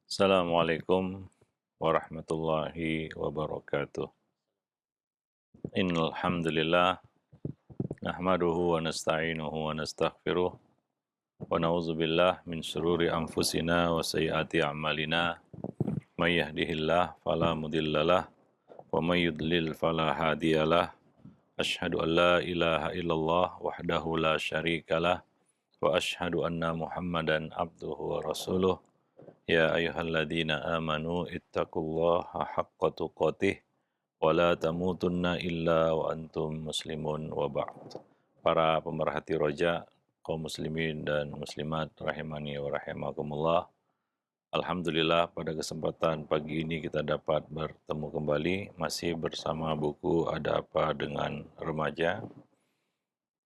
Assalamualaikum warahmatullahi wabarakatuh. Innal hamdalillah nahmaduhu wa nasta'inuhu wa nastaghfiruh wa na'udzubillah min syururi anfusina wa sayyiati a'malina. May yahdihillah fala mudhillalah wa may yudlil fala hadiyalah. Asyhadu an la ilaha illallah wahdahu la syarikalah wa asyhadu anna Muhammadan abduhu wa rasuluh. Ya ayyuhalladzina amanu ittaqullaha haqqa tuqatih wa la tamutunna illa wa antum muslimun wa ba'd. Para pemerhati roja, kaum muslimin dan muslimat rahimani wa rahimakumullah. Alhamdulillah pada kesempatan pagi ini kita dapat bertemu kembali masih bersama buku Ada Apa Dengan Remaja.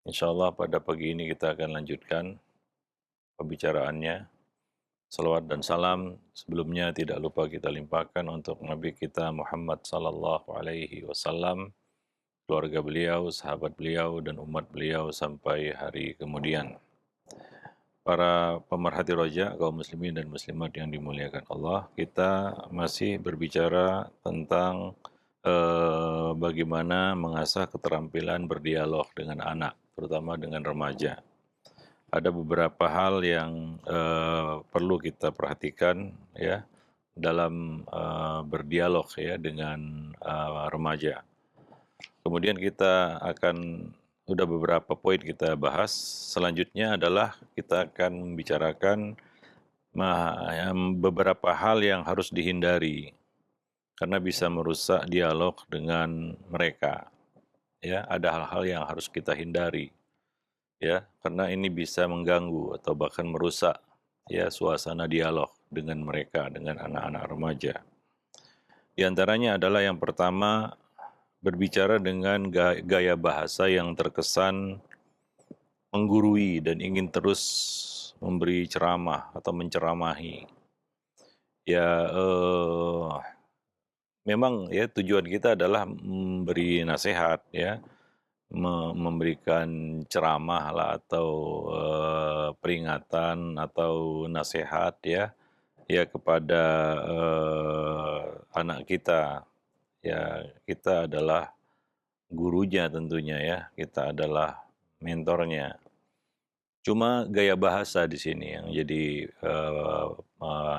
Insyaallah pada pagi ini kita akan lanjutkan pembicaraannya. Salawat dan salam sebelumnya tidak lupa kita limpahkan untuk Nabi kita Muhammad sallallahu alaihi wasallam, keluarga beliau, sahabat beliau, dan umat beliau sampai hari kemudian. Para pemerhati roja, kaum muslimin dan muslimat yang dimuliakan Allah, kita masih berbicara tentang bagaimana mengasah keterampilan berdialog dengan anak, terutama dengan remaja. Ada beberapa hal yang perlu kita perhatikan ya dalam berdialog ya dengan remaja. Kemudian kita akan udah beberapa poin kita bahas. Selanjutnya adalah kita akan membicarakan beberapa hal yang harus dihindari karena bisa merusak dialog dengan mereka. Ya, ada hal-hal yang harus kita hindari. Ya, karena ini bisa mengganggu atau bahkan merusak ya suasana dialog dengan mereka, dengan anak-anak remaja. Di antaranya adalah yang pertama, berbicara dengan gaya bahasa yang terkesan menggurui dan ingin terus memberi ceramah atau menceramahi. Ya, memang ya tujuan kita adalah memberi nasihat ya, memberikan ceramah lah atau peringatan atau nasihat ya kepada anak kita. Ya, kita adalah gurunya tentunya ya, kita adalah mentornya. Cuma gaya bahasa di sini yang jadi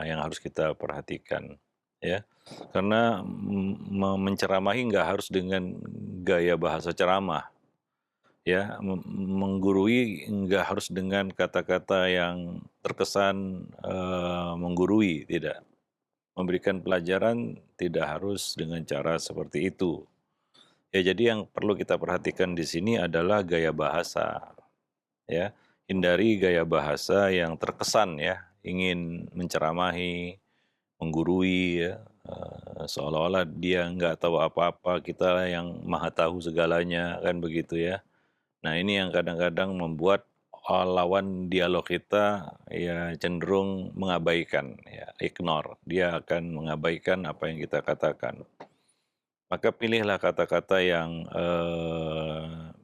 yang harus kita perhatikan ya. Karena menceramahi nggak harus dengan gaya bahasa ceramah. Ya, menggurui nggak harus dengan kata-kata yang terkesan menggurui, tidak. Memberikan pelajaran tidak harus dengan cara seperti itu. Ya, jadi yang perlu kita perhatikan di sini adalah gaya bahasa. Ya, hindari gaya bahasa yang terkesan ya, ingin menceramahi, menggurui ya, seolah-olah dia nggak tahu apa-apa, kita yang maha tahu segalanya, kan begitu ya. Nah, ini yang kadang-kadang membuat lawan dialog kita ya cenderung mengabaikan, ya, ignore. Dia akan mengabaikan apa yang kita katakan. Maka pilihlah kata-kata yang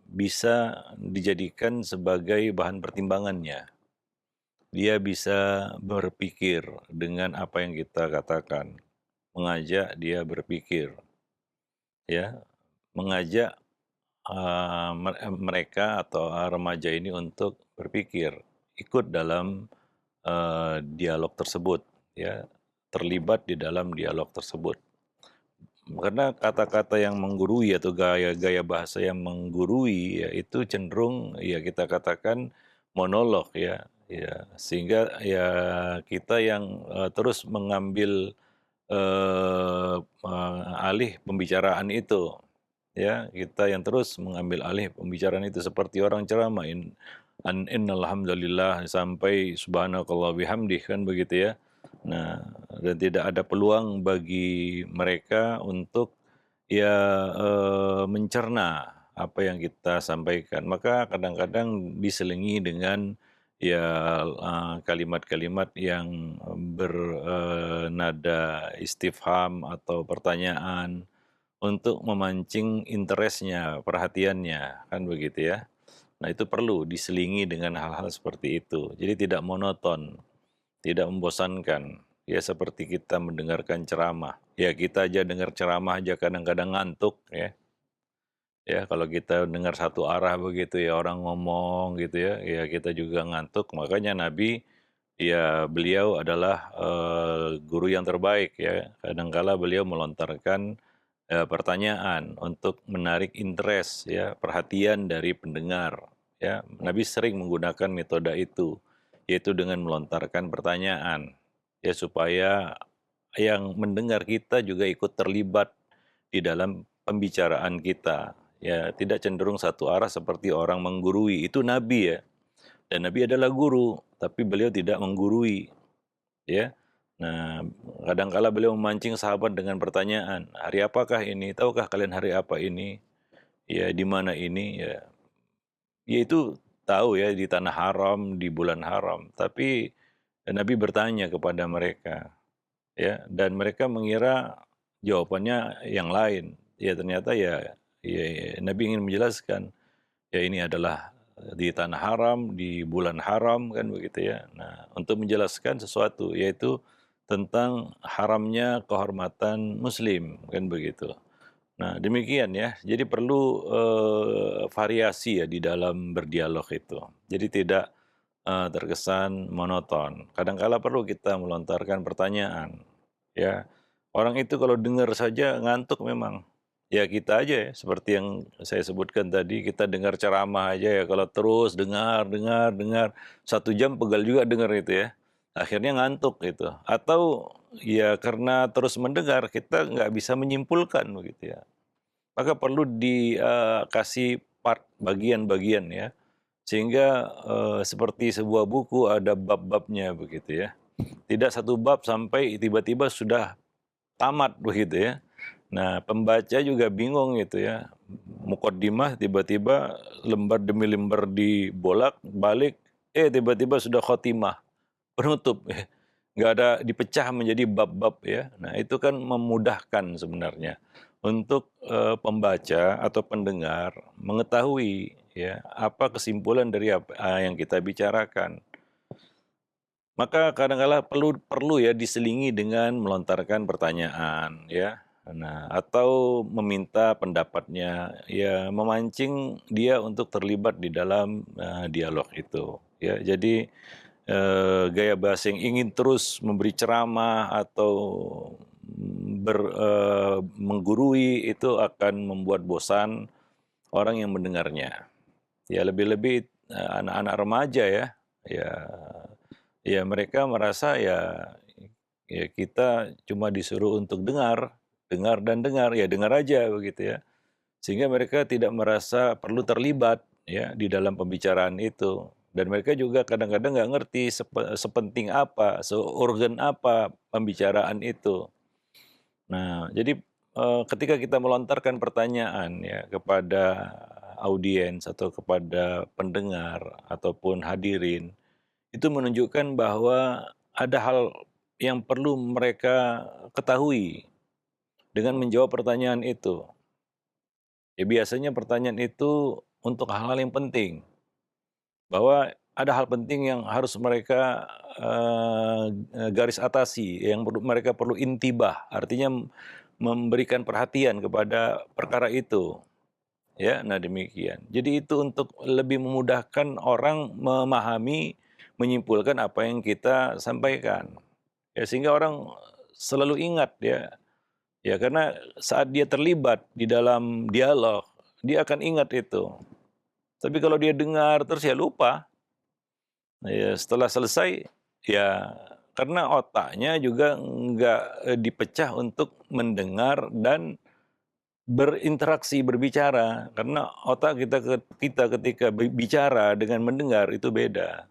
bisa dijadikan sebagai bahan pertimbangannya. Dia bisa berpikir dengan apa yang kita katakan, mengajak dia berpikir, ya, mengajak mereka atau remaja ini untuk berpikir, ikut dalam dialog tersebut, ya, terlibat di dalam dialog tersebut. Karena kata-kata yang menggurui atau gaya-gaya bahasa yang menggurui ya itu cenderung ya kita katakan monolog ya, sehingga ya kita yang terus mengambil alih pembicaraan itu. Ya, kita yang terus mengambil alih pembicaraan itu seperti orang ceramah innal hamdalillah sampai subhanakallah bihamdih, kan begitu ya. Nah, dan tidak ada peluang bagi mereka untuk ya mencerna apa yang kita sampaikan. Maka kadang-kadang diselingi dengan ya kalimat-kalimat yang bernada istifham atau pertanyaan untuk memancing interestnya, perhatiannya, kan begitu ya. Nah, itu perlu diselingi dengan hal-hal seperti itu. Jadi tidak monoton, tidak membosankan. ya seperti kita mendengarkan ceramah. Ya kita aja dengar ceramah aja kadang-kadang ngantuk ya. Ya kalau kita dengar satu arah begitu ya orang ngomong gitu ya, ya kita juga ngantuk. Makanya Nabi ya beliau adalah guru yang terbaik ya. Kadangkala beliau melontarkan pertanyaan untuk menarik interest ya, perhatian dari pendengar ya. Nabi sering menggunakan metode itu, yaitu dengan melontarkan pertanyaan ya supaya yang mendengar kita juga ikut terlibat di dalam pembicaraan kita. Ya, tidak cenderung satu arah seperti orang menggurui. Itu Nabi ya. Dan Nabi adalah guru, tapi beliau tidak menggurui, ya. Nah, kadangkala beliau memancing sahabat dengan pertanyaan, "Hari apakah ini? Tahukah kalian hari apa ini? Ya, di mana ini?" Ya, ya itu tahu ya di tanah haram, di bulan haram. Tapi Nabi bertanya kepada mereka, ya, dan mereka mengira jawabannya yang lain. Ya ternyata ya Nabi ingin menjelaskan, ya ini adalah di tanah haram, di bulan haram kan begitu ya. Nah, untuk menjelaskan sesuatu yaitu tentang haramnya kehormatan muslim kan begitu. Nah, demikian ya. Jadi perlu variasi ya di dalam berdialog itu. Jadi tidak terkesan monoton. Kadangkala perlu kita melontarkan pertanyaan. Ya, orang itu kalau dengar saja ngantuk memang. Ya kita aja ya, seperti yang saya sebutkan tadi, kita dengar ceramah aja ya, kalau terus dengar, dengar, dengar, 1 jam pegal juga dengar itu ya. Akhirnya ngantuk gitu. Atau ya karena terus mendengar, kita nggak bisa menyimpulkan begitu ya. Maka perlu dikasih part, bagian-bagian ya. Sehingga seperti sebuah buku ada bab-babnya begitu ya. Tidak satu bab sampai tiba-tiba sudah tamat begitu ya. Nah, pembaca juga bingung gitu ya. Mukaddimah tiba-tiba lembar demi lembar dibolak-balik, tiba-tiba sudah khotimah, penutup ya. Nggak ada dipecah menjadi bab-bab ya. Nah, itu kan memudahkan sebenarnya untuk pembaca atau pendengar mengetahui ya apa kesimpulan dari apa yang kita bicarakan. Maka kadang-kala perlu perlu ya diselingi dengan melontarkan pertanyaan ya. Nah, atau meminta pendapatnya, ya memancing dia untuk terlibat di dalam dialog itu ya. Jadi gaya bahasa yang ingin terus memberi ceramah atau menggurui itu akan membuat bosan orang yang mendengarnya. Ya lebih-lebih anak-anak remaja ya. Ya ya mereka merasa ya kita cuma disuruh untuk dengar, dengar dan dengar, ya dengar aja begitu ya. Sehingga mereka tidak merasa perlu terlibat ya di dalam pembicaraan itu. Dan mereka juga kadang-kadang nggak ngerti sepenting apa, seurgen apa pembicaraan itu. Nah, jadi ketika kita melontarkan pertanyaan ya kepada audiens atau kepada pendengar ataupun hadirin, itu menunjukkan bahwa ada hal yang perlu mereka ketahui dengan menjawab pertanyaan itu. Ya biasanya pertanyaan itu untuk hal-hal yang penting, bahwa ada hal penting yang harus mereka garis atasi, yang mereka perlu intibah, artinya memberikan perhatian kepada perkara itu. Ya, nah demikian. Jadi itu untuk lebih memudahkan orang memahami, menyimpulkan apa yang kita sampaikan. Ya, sehingga orang selalu ingat ya. Ya, karena saat dia terlibat di dalam dialog, dia akan ingat itu. Tapi kalau dia dengar terus ya lupa. Ya, setelah selesai ya karena otaknya juga nggak dipecah untuk mendengar dan berinteraksi, berbicara, karena otak kita ketika bicara dengan mendengar itu beda.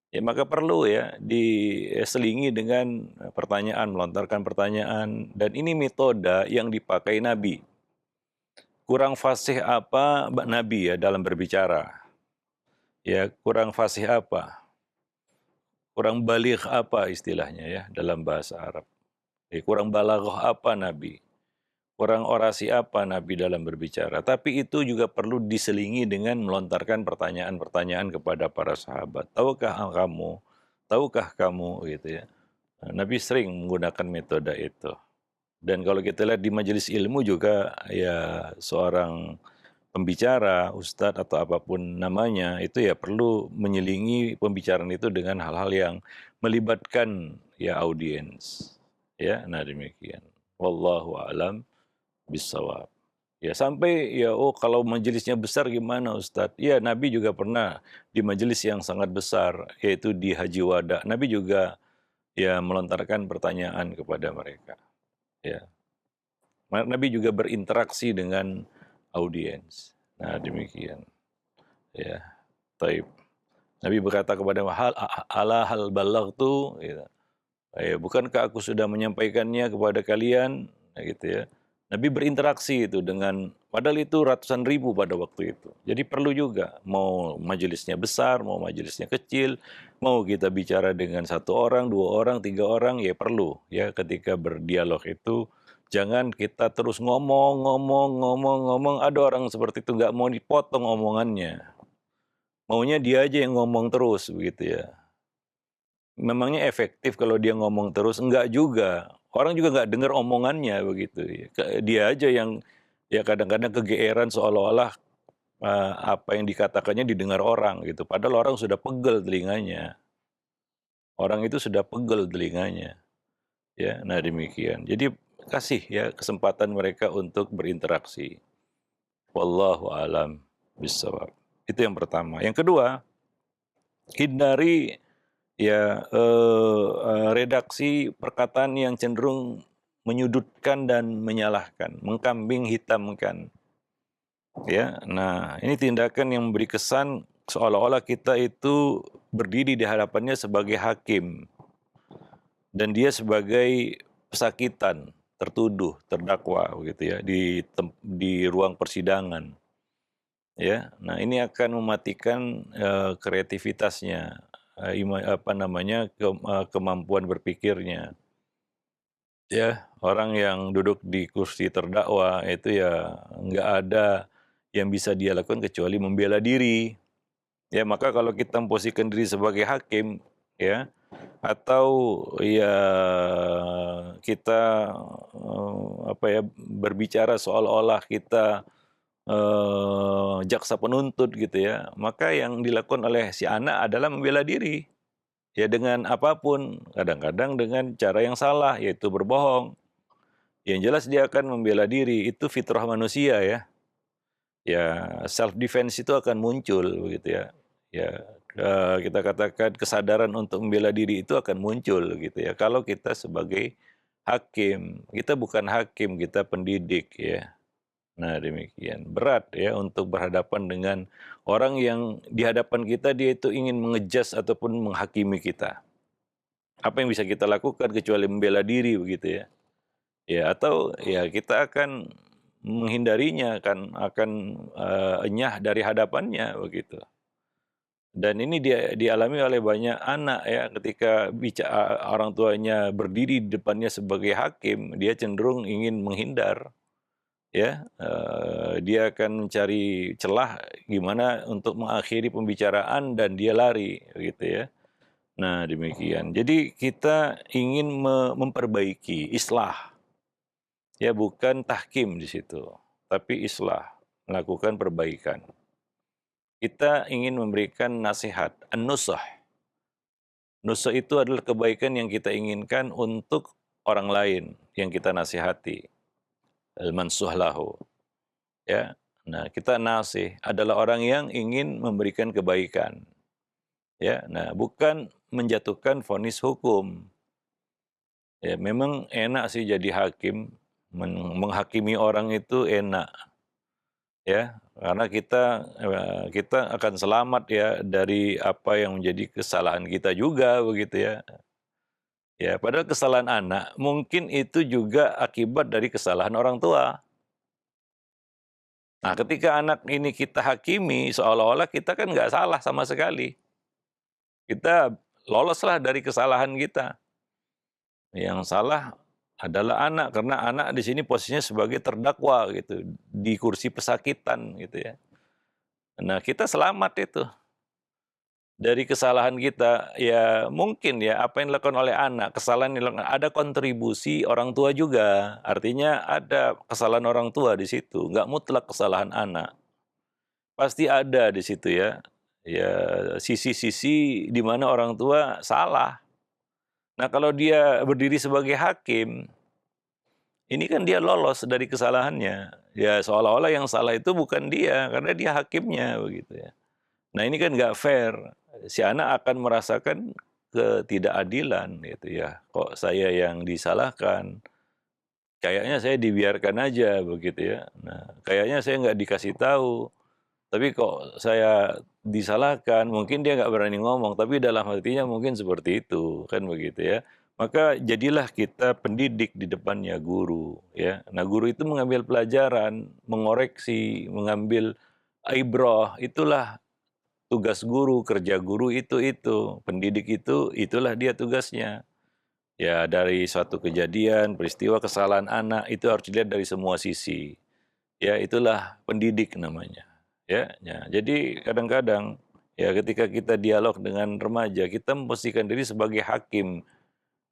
Ya maka perlu ya diselingi dengan pertanyaan, melontarkan pertanyaan, dan ini metode yang dipakai Nabi. Kurang fasih apa Nabi ya dalam berbicara? Ya kurang fasih apa? Kurang baligh apa istilahnya ya dalam bahasa Arab? Ya, kurang balaghah apa Nabi? Kurang orasi apa Nabi dalam berbicara. Tapi itu juga perlu diselingi dengan melontarkan pertanyaan-pertanyaan kepada para sahabat. Tahukah kamu? Tahukah kamu? Gitu ya. Nabi sering menggunakan metode itu. Dan kalau kita lihat di majelis ilmu juga, ya seorang pembicara, ustadz atau apapun namanya, itu ya perlu menyelingi pembicaraan itu dengan hal-hal yang melibatkan ya audiens. Ya, nah demikian. Wallahu a'lam bishawab. Ya sampai ya kalau majelisnya besar gimana Ustadz? Ya Nabi juga pernah di majelis yang sangat besar yaitu di Haji Wada. Nabi juga ya melontarkan pertanyaan kepada mereka. Ya. Nabi juga berinteraksi dengan audiens. Nah demikian. Ya, taib. Nabi berkata kepada hal balaghtu gitu. Bukankah aku sudah menyampaikannya kepada kalian? Nah, gitu ya. Nabi berinteraksi itu dengan, padahal itu ratusan ribu pada waktu itu. Jadi perlu juga, mau majelisnya besar, mau majelisnya kecil, mau kita bicara dengan satu orang, dua orang, tiga orang, ya perlu. Ya ketika berdialog itu, jangan kita terus ngomong, ada orang seperti itu nggak mau dipotong omongannya. Maunya dia aja yang ngomong terus, begitu ya. Memangnya efektif kalau dia ngomong terus? Enggak juga. Orang juga nggak dengar omongannya begitu. Dia aja yang ya kadang-kadang kegeeran seolah-olah apa yang dikatakannya didengar orang gitu. Padahal orang sudah pegel telinganya. Orang itu sudah pegel telinganya. Ya, nah demikian. Jadi kasih ya kesempatan mereka untuk berinteraksi. Wallahu alam bissawab. Itu yang pertama. Yang kedua, hindari ya, redaksi perkataan yang cenderung menyudutkan dan menyalahkan, mengkambing hitamkan. Ya, nah ini tindakan yang memberi kesan seolah-olah kita itu berdiri di hadapannya sebagai hakim dan dia sebagai pesakitan, tertuduh, terdakwa, begitu ya, di ruang persidangan. Ya, nah ini akan mematikan kreativitasnya, kemampuan berpikirnya. Ya, orang yang duduk di kursi terdakwa itu ya nggak ada yang bisa dia lakukan kecuali membela diri. Ya, maka kalau kita memposisikan diri sebagai hakim, ya, atau ya kita berbicara seolah-olah kita jaksa penuntut gitu ya, maka yang dilakukan oleh si anak adalah membela diri. Ya dengan apapun, kadang-kadang dengan cara yang salah, yaitu berbohong. Yang jelas dia akan membela diri, itu fitrah manusia ya. Ya self defense itu akan muncul begitu ya. Ya kita katakan kesadaran untuk membela diri itu akan muncul gitu ya. Kalau kita sebagai hakim, kita bukan hakim, kita pendidik ya. Nah demikian, berat ya untuk berhadapan dengan orang yang di hadapan kita dia itu ingin mengejas ataupun menghakimi kita. Apa yang bisa kita lakukan kecuali membela diri begitu ya. Ya atau ya kita akan menghindarinya, akan enyah dari hadapannya begitu. Dan ini dialami oleh banyak anak ya ketika orang tuanya berdiri di depannya sebagai hakim, dia cenderung ingin menghindar. Ya, dia akan mencari celah gimana untuk mengakhiri pembicaraan dan dia lari gitu ya. Nah, demikian. Jadi kita ingin memperbaiki, islah. Ya, bukan tahkim di situ, tapi islah, melakukan perbaikan. Kita ingin memberikan nasihat, an-nusah. Nusah itu adalah kebaikan yang kita inginkan untuk orang lain yang kita nasihati. Al-mansuh lahu. Ya. Nah, kita nasih adalah orang yang ingin memberikan kebaikan. Ya, nah bukan menjatuhkan vonis hukum. Ya, memang enak sih jadi hakim, menghakimi orang itu enak. Ya, karena kita akan selamat ya dari apa yang menjadi kesalahan kita juga begitu ya. Ya, padahal kesalahan anak mungkin itu juga akibat dari kesalahan orang tua. Nah, ketika anak ini kita hakimi, seolah-olah kita kan nggak salah sama sekali. Kita loloslah dari kesalahan kita. Yang salah adalah anak, karena anak di sini posisinya sebagai terdakwa gitu, di kursi pesakitan gitu ya. Nah, kita selamat itu. dari kesalahan kita, ya mungkin ya apa yang dilakukan oleh anak, kesalahan yang dilakukan ada kontribusi orang tua juga. Artinya ada kesalahan orang tua di situ, nggak mutlak kesalahan anak. Pasti ada di situ ya, ya sisi-sisi di mana orang tua salah. Nah kalau dia berdiri sebagai hakim, ini kan dia lolos dari kesalahannya. Ya seolah-olah yang salah itu bukan dia, karena dia hakimnya begitu ya. Nah ini kan nggak fair. Si anak akan merasakan ketidakadilan gitu ya. Kok saya yang disalahkan? Kayaknya saya dibiarkan aja begitu ya. Nah, kayaknya saya nggak dikasih tahu. Tapi kok saya disalahkan? Mungkin dia nggak berani ngomong, tapi dalam hatinya mungkin seperti itu, kan begitu ya. Maka jadilah kita pendidik di depannya guru ya. Nah, guru itu mengambil pelajaran, mengoreksi, mengambil ibrah, itulah tugas guru, kerja guru itu. Pendidik itu, itulah dia tugasnya. Ya, dari suatu kejadian, peristiwa, kesalahan anak, itu harus dilihat dari semua sisi. Ya, itulah pendidik namanya. Ya. Jadi kadang-kadang, ya ketika kita dialog dengan remaja, kita memposisikan diri sebagai hakim,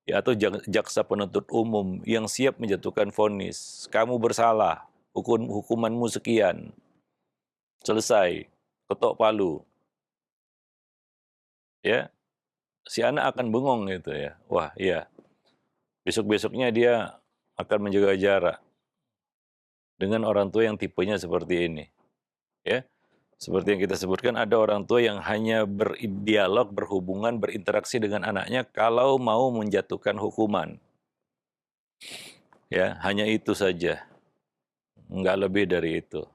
ya atau jaksa penuntut umum yang siap menjatuhkan vonis. Kamu bersalah, hukumanmu sekian, selesai, ketok palu. Ya, si anak akan bengong gitu ya. Wah, iya. Besok-besoknya dia akan menjaga jarak dengan orang tua yang tipenya seperti ini, ya. Seperti yang kita sebutkan ada orang tua yang hanya berdialog, berhubungan, berinteraksi dengan anaknya kalau mau menjatuhkan hukuman. Ya, hanya itu saja. Nggak lebih dari itu.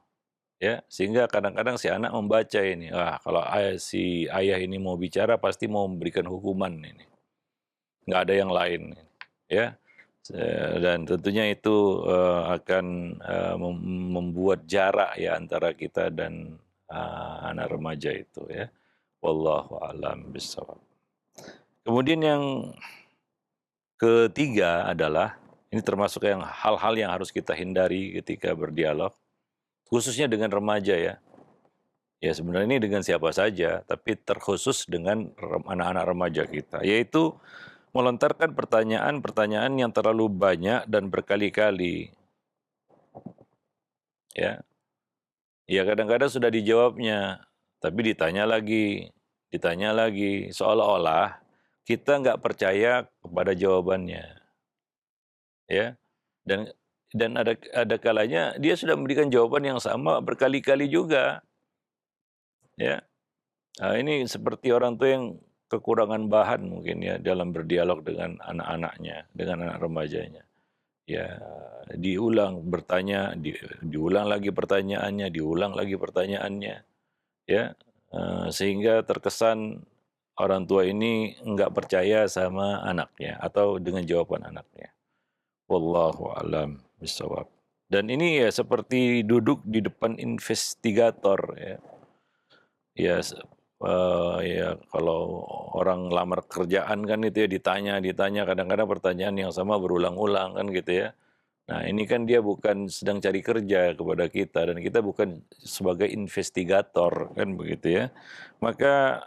Ya, sehingga kadang-kadang si anak membaca ini, kalau si ayah ini mau bicara pasti mau memberikan hukuman ini. Nggak ada yang lain, ya. Dan tentunya itu akan membuat jarak ya antara kita dan anak remaja itu ya. Wallahu a'lam bishawab. Kemudian yang ketiga adalah ini termasuk yang hal-hal yang harus kita hindari ketika berdialog, khususnya dengan remaja ya. Ya sebenarnya ini dengan siapa saja, tapi terkhusus dengan anak-anak remaja kita, yaitu melontarkan pertanyaan-pertanyaan yang terlalu banyak dan berkali-kali. Ya, ya kadang-kadang sudah dijawabnya, tapi ditanya lagi, seolah-olah kita nggak percaya kepada jawabannya, ya. Dan ada kalanya dia sudah memberikan jawaban yang sama berkali-kali juga, ya. Nah, ini seperti orang tua yang kekurangan bahan mungkin ya dalam berdialog dengan anak-anaknya, dengan anak remajanya. Ya, diulang lagi pertanyaannya, diulang lagi pertanyaannya, ya, sehingga terkesan orang tua ini nggak percaya sama anaknya atau dengan jawaban anaknya. Wallahu a'lam bishawab. Dan ini ya seperti duduk di depan investigator ya. Ya, ya kalau orang lamar kerjaan kan itu ya ditanya kadang-kadang pertanyaan yang sama berulang-ulang kan gitu ya. Nah, ini kan dia bukan sedang cari kerja kepada kita dan kita bukan sebagai investigator kan begitu ya. Maka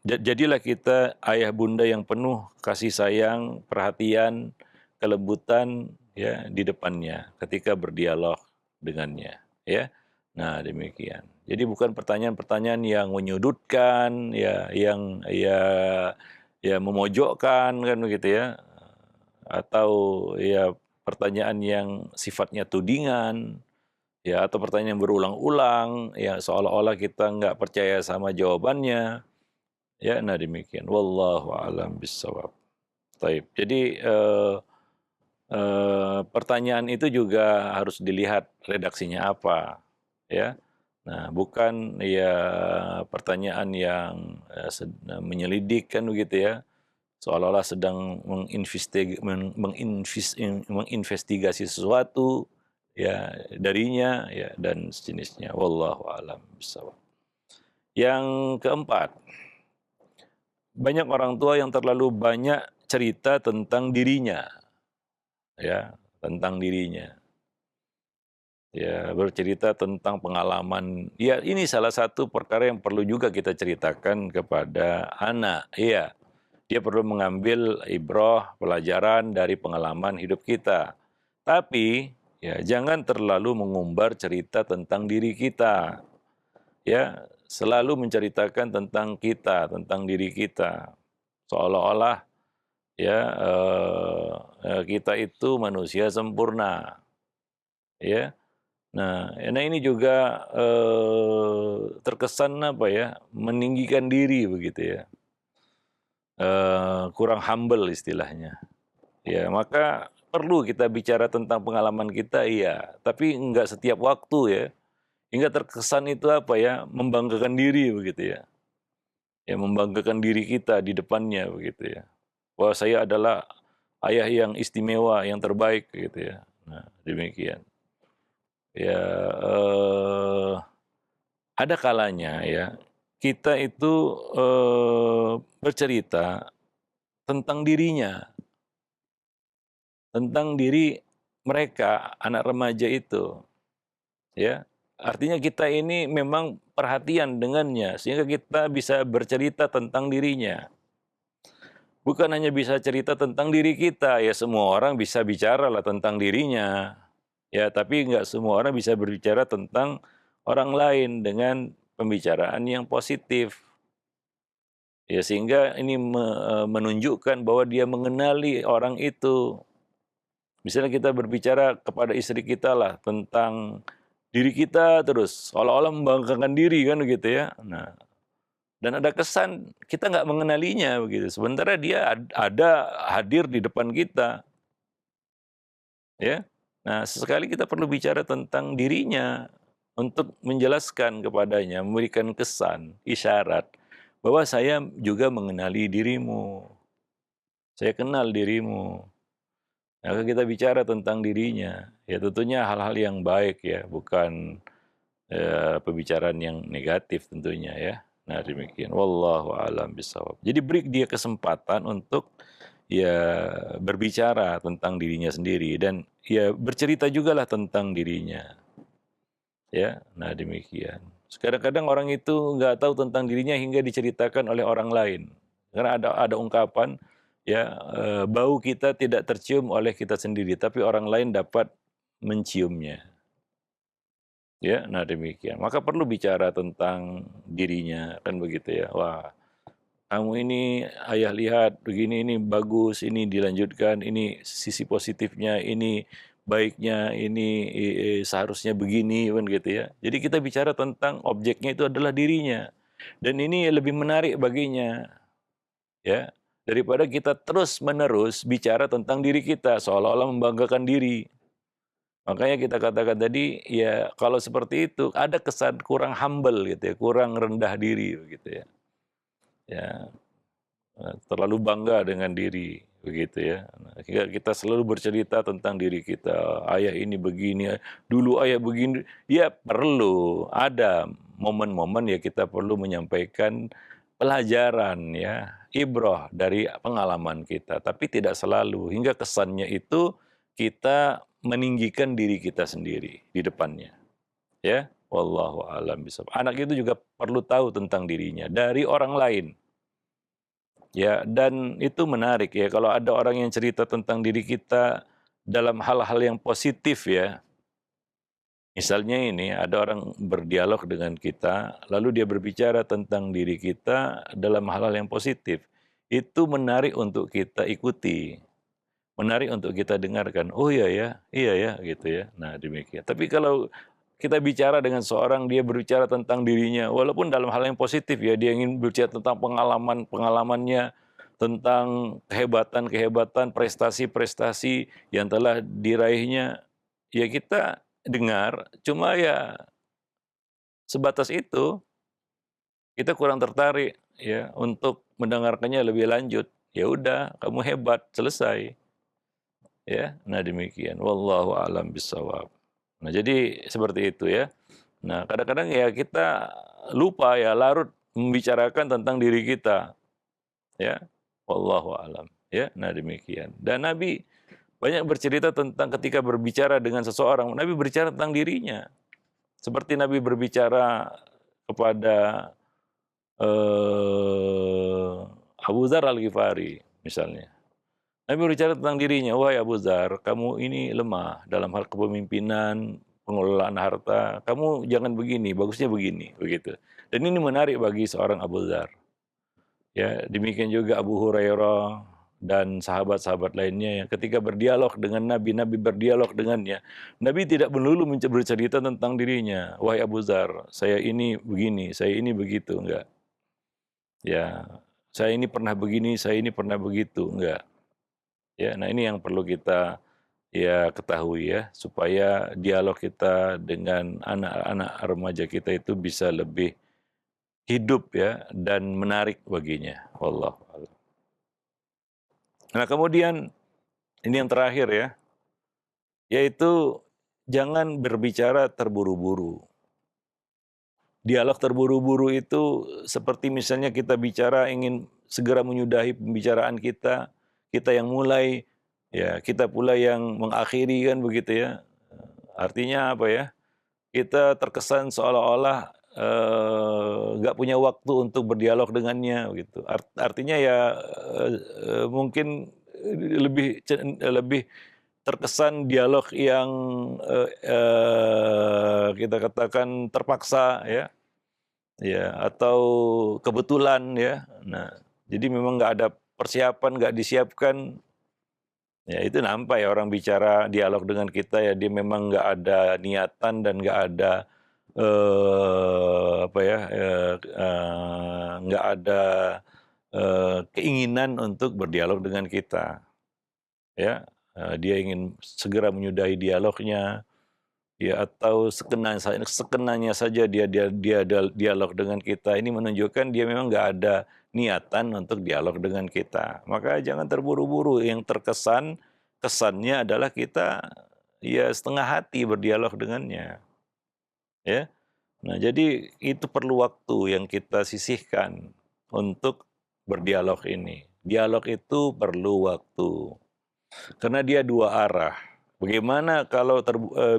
jadilah kita ayah bunda yang penuh kasih sayang, perhatian, kelembutan ya di depannya ketika berdialog dengannya ya. Nah, demikian. Jadi bukan pertanyaan-pertanyaan yang menyudutkan ya, yang ya memojokkan kan begitu ya. Atau ya pertanyaan yang sifatnya tudingan, ya atau pertanyaan yang berulang-ulang, ya seolah-olah kita nggak percaya sama jawabannya, ya nah demikian. Wallahu a'lam bishawab. Taib. Jadi pertanyaan itu juga harus dilihat redaksinya apa, ya. Nah, bukan ya pertanyaan yang menyelidik kan begitu ya, seolah-olah sedang menginvestigasi sesuatu ya darinya ya dan sejenisnya. Wallahu a'lam bishawab. Yang keempat, banyak orang tua yang terlalu banyak cerita tentang dirinya ya, tentang dirinya. Ya, bercerita tentang pengalaman. Ya, ini salah satu perkara yang perlu juga kita ceritakan kepada anak. Iya, dia perlu mengambil ibrah, pelajaran dari pengalaman hidup kita. Tapi, ya jangan terlalu mengumbar cerita tentang diri kita. Ya, selalu menceritakan tentang kita, tentang diri kita. Seolah-olah ya kita itu manusia sempurna, ya. Nah ini juga, terkesan apa ya, meninggikan diri begitu ya, kurang humble istilahnya. Ya maka perlu kita bicara tentang pengalaman kita iya, tapi enggak setiap waktu ya, hingga terkesan itu apa ya, membanggakan diri begitu ya. Ya membanggakan diri kita di depannya begitu ya. Bahwa saya adalah ayah yang istimewa, yang terbaik gitu ya. Nah demikian. Ya, ada kalanya ya, kita itu, bercerita tentang dirinya, tentang diri mereka, anak remaja itu, ya. Artinya kita ini memang perhatian dengannya, sehingga kita bisa bercerita tentang dirinya. Bukan hanya bisa cerita tentang diri kita, ya semua orang bisa bicara lah tentang dirinya, ya tapi nggak semua orang bisa berbicara tentang orang lain dengan pembicaraan yang positif. Ya sehingga ini menunjukkan bahwa dia mengenali orang itu. Misalnya kita berbicara kepada istri kita lah tentang diri kita terus, seolah-olah membanggakan diri kan gitu ya. Nah, dan ada kesan kita nggak mengenalinya begitu, sementara dia ada hadir di depan kita, ya. Nah, sesekali kita perlu bicara tentang dirinya untuk menjelaskan kepadanya, memberikan kesan, isyarat bahwa saya juga mengenali dirimu. Saya kenal dirimu. Maka kita bicara tentang dirinya, ya tentunya hal-hal yang baik ya, bukan pembicaraan yang negatif tentunya ya. Nah demikian, wallahu a'lam bishawab. Jadi beri dia kesempatan untuk ya berbicara tentang dirinya sendiri dan ya bercerita juga lah tentang dirinya, ya. Nah demikian. Kadang-kadang orang itu nggak tahu tentang dirinya hingga diceritakan oleh orang lain. Karena ada ungkapan, ya, bau kita tidak tercium oleh kita sendiri, tapi orang lain dapat menciumnya. Ya, nah demikian. Maka perlu bicara tentang dirinya, kan begitu ya. Wah, kamu ini ayah lihat begini, ini bagus, ini dilanjutkan, ini sisi positifnya, ini baiknya, ini seharusnya begini, kan gitu ya. Jadi kita bicara tentang objeknya itu adalah dirinya. Dan ini lebih menarik baginya, ya, daripada kita terus-menerus bicara tentang diri kita, seolah-olah membanggakan diri. Makanya kita katakan tadi, ya kalau seperti itu ada kesan kurang humble gitu ya, kurang rendah diri begitu ya. Ya, terlalu bangga dengan diri begitu ya. Nah, kita selalu bercerita tentang diri kita, ayah ini begini, dulu ayah begini. Ya perlu ada momen-momen ya kita perlu menyampaikan pelajaran ya, ibrah dari pengalaman kita, tapi tidak selalu hingga kesannya itu kita meninggikan diri kita sendiri di depannya. Ya, wallahu a'lam bishawab. Anak itu juga perlu tahu tentang dirinya dari orang lain. Ya, dan itu menarik ya kalau ada orang yang cerita tentang diri kita dalam hal-hal yang positif ya. Misalnya ini ada orang berdialog dengan kita, lalu dia berbicara tentang diri kita dalam hal-hal yang positif. Itu menarik untuk kita ikuti, menarik untuk kita dengarkan. Oh iya ya gitu ya. Nah demikian. Tapi kalau kita bicara dengan seorang, dia berbicara tentang dirinya, walaupun dalam hal yang positif ya, dia ingin berbicara tentang pengalamannya, tentang kehebatan-kehebatan, prestasi-prestasi yang telah diraihnya, ya kita dengar, cuma ya sebatas itu, kita kurang tertarik ya untuk mendengarkannya lebih lanjut. Ya udah, kamu hebat, selesai. Ya, nah demikian. Wallahu a'lam bishawab. Nah, jadi seperti itu ya. Nah, kadang-kadang ya kita lupa ya larut membicarakan tentang diri kita, ya. Wallahu a'lam, ya. Nah, demikian. Dan Nabi banyak bercerita tentang ketika berbicara dengan seseorang, Nabi berbicara tentang dirinya. Seperti Nabi berbicara kepada Abu Dzar Al-Ghifari misalnya. Nabi berbicara tentang dirinya, "Wahai Abu Dzar, kamu ini lemah dalam hal kepemimpinan, pengelolaan harta, kamu jangan begini, bagusnya begini," begitu. Dan ini menarik bagi seorang Abu Dzar. Ya, demikian juga Abu Hurairah dan sahabat-sahabat lainnya yang ketika berdialog dengan Nabi, Nabi berdialog dengannya. Nabi tidak melulu bercerita tentang dirinya. "Wahai Abu Dzar, saya ini begini, saya ini begitu." Enggak. Ya, saya ini pernah begini, saya ini pernah begitu. Enggak. Ya, nah ini yang perlu kita ya ketahui ya, supaya dialog kita dengan anak-anak remaja kita itu bisa lebih hidup ya dan menarik baginya. Wallahu a'lam. Nah, kemudian ini yang terakhir ya, yaitu jangan berbicara terburu-buru. Dialog terburu-buru itu seperti misalnya kita bicara ingin segera menyudahi pembicaraan kita, kita yang mulai, ya kita pula yang mengakhiri kan begitu ya. Artinya apa ya? Kita terkesan seolah-olah nggak punya waktu untuk berdialog dengannya gitu. Artinya ya mungkin lebih terkesan dialog yang kita katakan terpaksa ya, ya atau kebetulan ya. Nah, jadi memang nggak ada persiapan, nggak disiapkan. Ya itu nampak ya orang bicara dialog dengan kita ya dia memang nggak ada niatan dan nggak ada apa ya nggak ada keinginan untuk berdialog dengan kita ya. Dia ingin segera menyudahi dialognya ya atau sekenanya saja dia dialog dengan kita. Ini menunjukkan dia memang nggak ada niatan untuk dialog dengan kita. Maka jangan terburu-buru. Yang kesannya adalah kita ya setengah hati berdialog dengannya. Ya. Nah, jadi itu perlu waktu yang kita sisihkan untuk berdialog ini. Dialog itu perlu waktu. Karena dia dua arah. Bagaimana kalau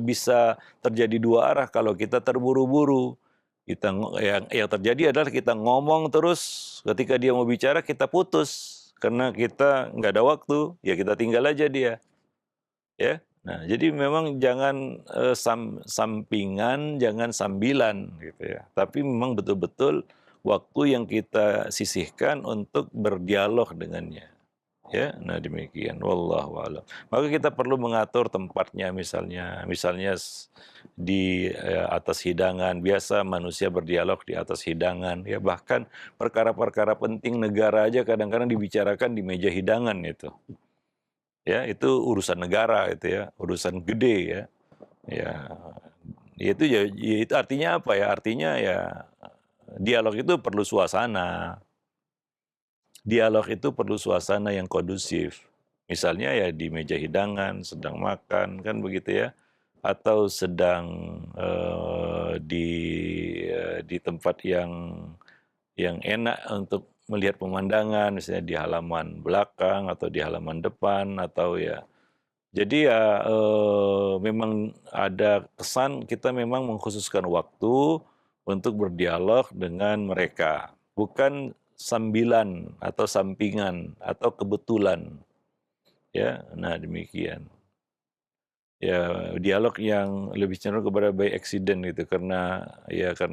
bisa terjadi dua arah kalau kita terburu-buru? Yang terjadi adalah kita ngomong terus, ketika dia mau bicara kita putus. Karena kita nggak ada waktu, ya kita tinggal aja dia. Ya. Nah, jadi memang jangan sampingan, jangan sambilan gitu ya. Tapi memang betul-betul waktu yang kita sisihkan untuk berdialog dengannya. Ya, nah demikian. Wallahu a'lam. Maka kita perlu mengatur tempatnya misalnya di atas hidangan. Biasa manusia berdialog di atas hidangan. Ya bahkan perkara-perkara penting negara aja kadang-kadang dibicarakan di meja hidangan itu. Ya, itu urusan negara itu ya, urusan gede ya. Ya, ya itu artinya apa ya? Artinya ya dialog itu perlu suasana. Dialog itu perlu suasana yang kondusif. Misalnya ya di meja hidangan, sedang makan, kan begitu ya. Atau sedang di tempat yang enak untuk melihat pemandangan, misalnya di halaman belakang atau di halaman depan atau ya. Jadi ya memang ada kesan kita memang mengkhususkan waktu untuk berdialog dengan mereka. Bukan sambilan atau sampingan atau kebetulan. Ya, nah demikian. Ya, dialog yang lebih cenderung kepada by accident gitu karena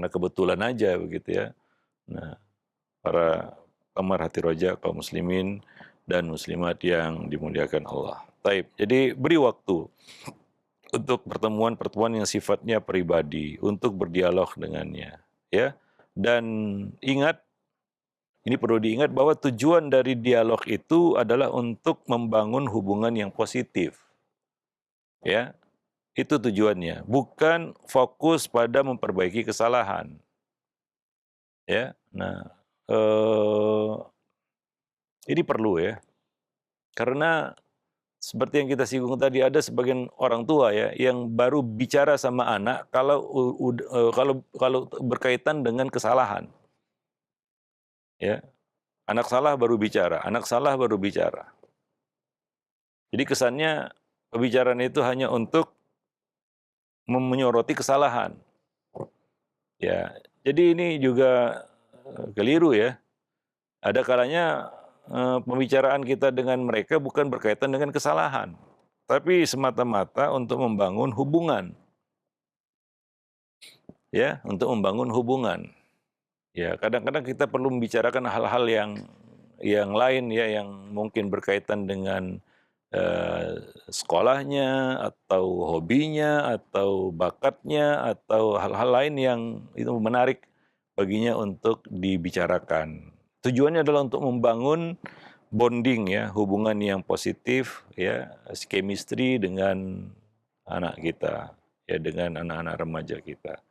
kebetulan aja begitu ya. Nah, para pemerhati roja kaum muslimin dan muslimat yang dimuliakan Allah. Taib. Jadi beri waktu untuk pertemuan-pertemuan yang sifatnya pribadi untuk berdialog dengannya, ya. Dan ingat, ini perlu diingat bahwa tujuan dari dialog itu adalah untuk membangun hubungan yang positif. Ya, itu tujuannya, bukan fokus pada memperbaiki kesalahan. Ya, nah ini perlu ya, karena seperti yang kita singgung tadi ada sebagian orang tua ya yang baru bicara sama anak kalau berkaitan dengan kesalahan. Ya, anak salah baru bicara, anak salah baru bicara. Jadi kesannya Pembicaraan itu hanya untuk menyoroti kesalahan. Ya, jadi ini juga keliru ya. Ada kalanya pembicaraan kita dengan mereka bukan berkaitan dengan kesalahan, tapi semata-mata untuk membangun hubungan, ya, untuk membangun hubungan. Ya, kadang-kadang kita perlu membicarakan hal-hal yang lain ya, yang mungkin berkaitan dengan sekolahnya, atau hobinya, atau bakatnya, atau hal-hal lain yang itu menarik baginya untuk dibicarakan. Tujuannya adalah untuk membangun bonding ya, hubungan yang positif ya, chemistry dengan anak kita, ya dengan anak-anak remaja kita.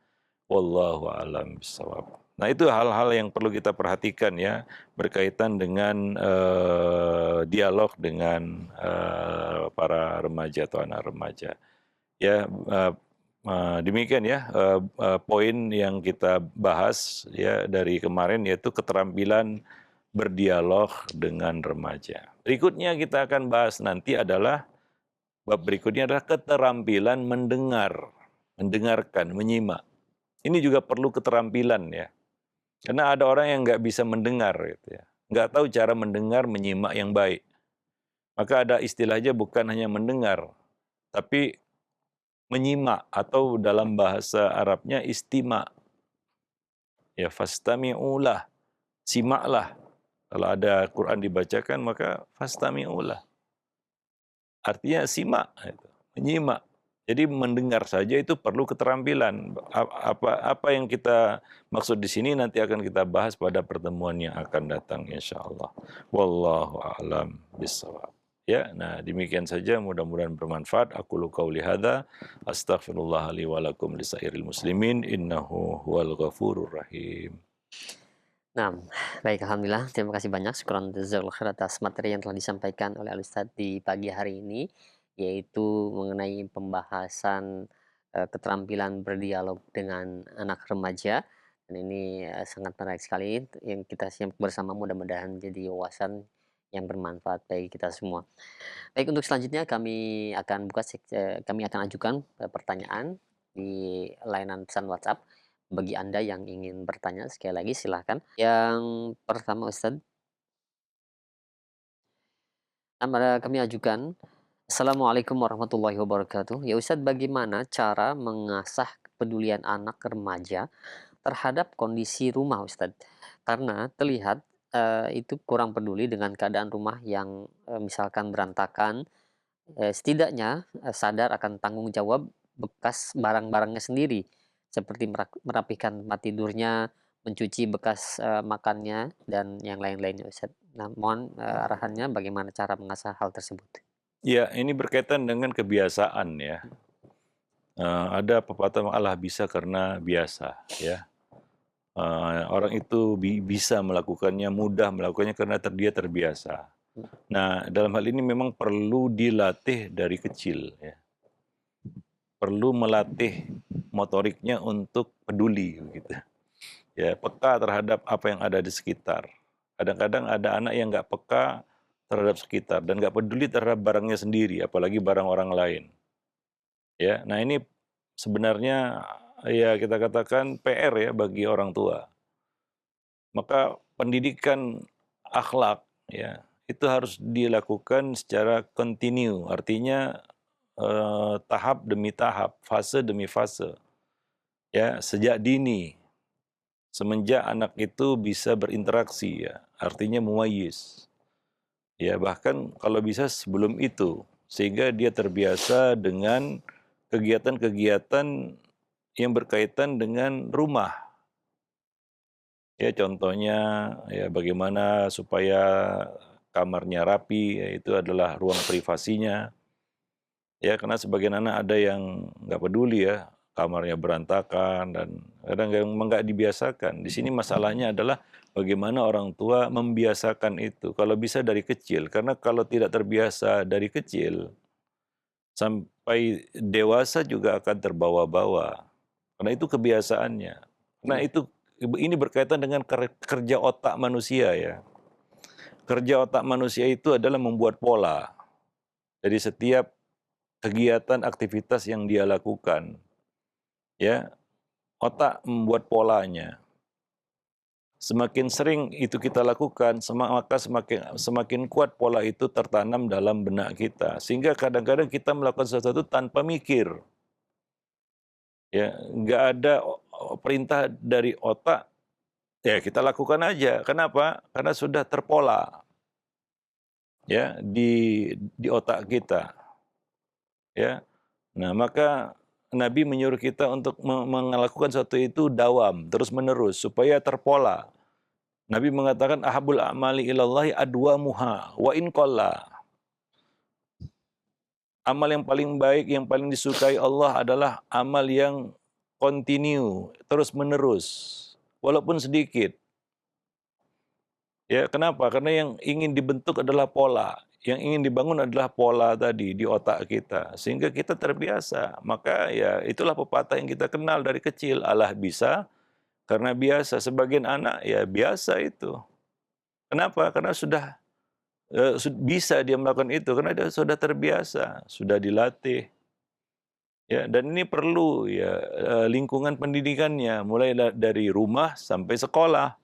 Wallahu a'lam bishawab. Nah, itu hal-hal yang perlu kita perhatikan ya, berkaitan dengan dialog dengan para remaja atau anak remaja. Ya, demikian ya poin yang kita bahas ya dari kemarin, yaitu keterampilan berdialog dengan remaja. Berikutnya kita akan bahas nanti adalah bab berikutnya adalah keterampilan mendengarkan, menyimak. Ini juga perlu keterampilan ya. Karena ada orang yang nggak bisa mendengar gitu ya. Nggak tahu cara mendengar, menyimak yang baik. Maka ada istilahnya bukan hanya mendengar, tapi menyimak, atau dalam bahasa Arabnya istima'. Ya, fastami'ulah, simaklah. Kalau ada Quran dibacakan maka fastami'ulah. Artinya simak, gitu, menyimak. Jadi mendengar saja itu perlu keterampilan. Apa yang kita maksud di sini nanti akan kita bahas pada pertemuan yang akan datang insyaallah. Wallahu a'lam bishawab. Ya, nah demikian saja, mudah-mudahan bermanfaat. Aqulu qauli hadza, astaghfirullah li wa lakum lisairil muslimin innahu huwal ghafurur rahim. Nah, baik alhamdulillah terima kasih banyak syukron jazakallahu khair atas materi yang telah disampaikan oleh Al-Ustadz di pagi hari ini, yaitu mengenai pembahasan, keterampilan berdialog dengan anak remaja, dan ini, sangat menarik sekali yang kita simak bersama, mudah-mudahan jadi wawasan yang bermanfaat bagi kita semua. Baik, untuk selanjutnya kami akan ajukan, pertanyaan di layanan pesan WhatsApp. Bagi Anda yang ingin bertanya, sekali lagi silahkan. Yang pertama Ustadz, kami ajukan, "Assalamualaikum warahmatullahi wabarakatuh. Ya Ustadz, bagaimana cara mengasah kepedulian anak remaja terhadap kondisi rumah Ustadz? Karena terlihat, itu kurang peduli dengan keadaan rumah yang, misalkan berantakan, setidaknya, sadar akan tanggung jawab bekas barang-barangnya sendiri, seperti merapikan tempat tidurnya, mencuci bekas, makannya, dan yang lain-lainnya, Ustaz. Nah, mohon, arahannya bagaimana cara mengasah hal tersebut? Ya, ini berkaitan dengan kebiasaan ya. Ada pepatah Allah bisa karena biasa ya. Orang itu bisa melakukannya, mudah melakukannya karena dia terbiasa. Nah, dalam hal ini memang perlu dilatih dari kecil ya. Perlu melatih motoriknya untuk peduli begitu. Ya, peka terhadap apa yang ada di sekitar. Kadang-kadang ada anak yang nggak peka terhadap sekitar dan nggak peduli terhadap barangnya sendiri, apalagi barang orang lain. Ya, nah ini sebenarnya ya kita katakan PR ya bagi orang tua. Maka pendidikan akhlak ya itu harus dilakukan secara kontinu, artinya tahap demi tahap, fase demi fase. Ya, sejak dini, semenjak anak itu bisa berinteraksi ya, artinya mumayyiz. Ya, bahkan kalau bisa sebelum itu, sehingga dia terbiasa dengan kegiatan-kegiatan yang berkaitan dengan rumah. Ya, contohnya ya bagaimana supaya kamarnya rapi, ya, itu adalah ruang privasinya. Ya, karena sebagian anak ada yang nggak peduli ya, kamarnya berantakan dan kadang memang nggak dibiasakan. Di sini masalahnya adalah bagaimana orang tua membiasakan itu. Kalau bisa dari kecil, karena kalau tidak terbiasa dari kecil, sampai dewasa juga akan terbawa-bawa. Karena itu kebiasaannya. Nah Iya. itu ini berkaitan dengan kerja otak manusia ya. Kerja otak manusia itu adalah membuat pola. Jadi setiap kegiatan aktivitas yang dia lakukan, ya. Otak membuat polanya. Semakin sering itu kita lakukan, maka semakin kuat pola itu tertanam dalam benak kita. Sehingga kadang-kadang kita melakukan sesuatu tanpa mikir. Ya, nggak ada perintah dari otak, ya kita lakukan aja. Kenapa? Karena sudah terpola ya di otak kita. Ya. Nah, maka Nabi menyuruh kita untuk melakukan sesuatu itu dawam, terus-menerus supaya terpola. Nabi mengatakan ahabul a'mali ilallahi adwamuha wa in qalla. Amal yang paling baik, yang paling disukai Allah adalah amal yang continue, terus-menerus, walaupun sedikit. Ya, kenapa? Karena yang ingin dibentuk adalah pola. Yang ingin dibangun adalah pola tadi di otak kita. Sehingga kita terbiasa. Maka ya itulah pepatah yang kita kenal dari kecil. Allah bisa karena biasa. Sebagian anak ya biasa itu. Kenapa? Karena sudah bisa dia melakukan itu. Karena dia sudah terbiasa. Sudah dilatih. Ya, dan ini perlu ya lingkungan pendidikannya. Mulai dari rumah sampai sekolah.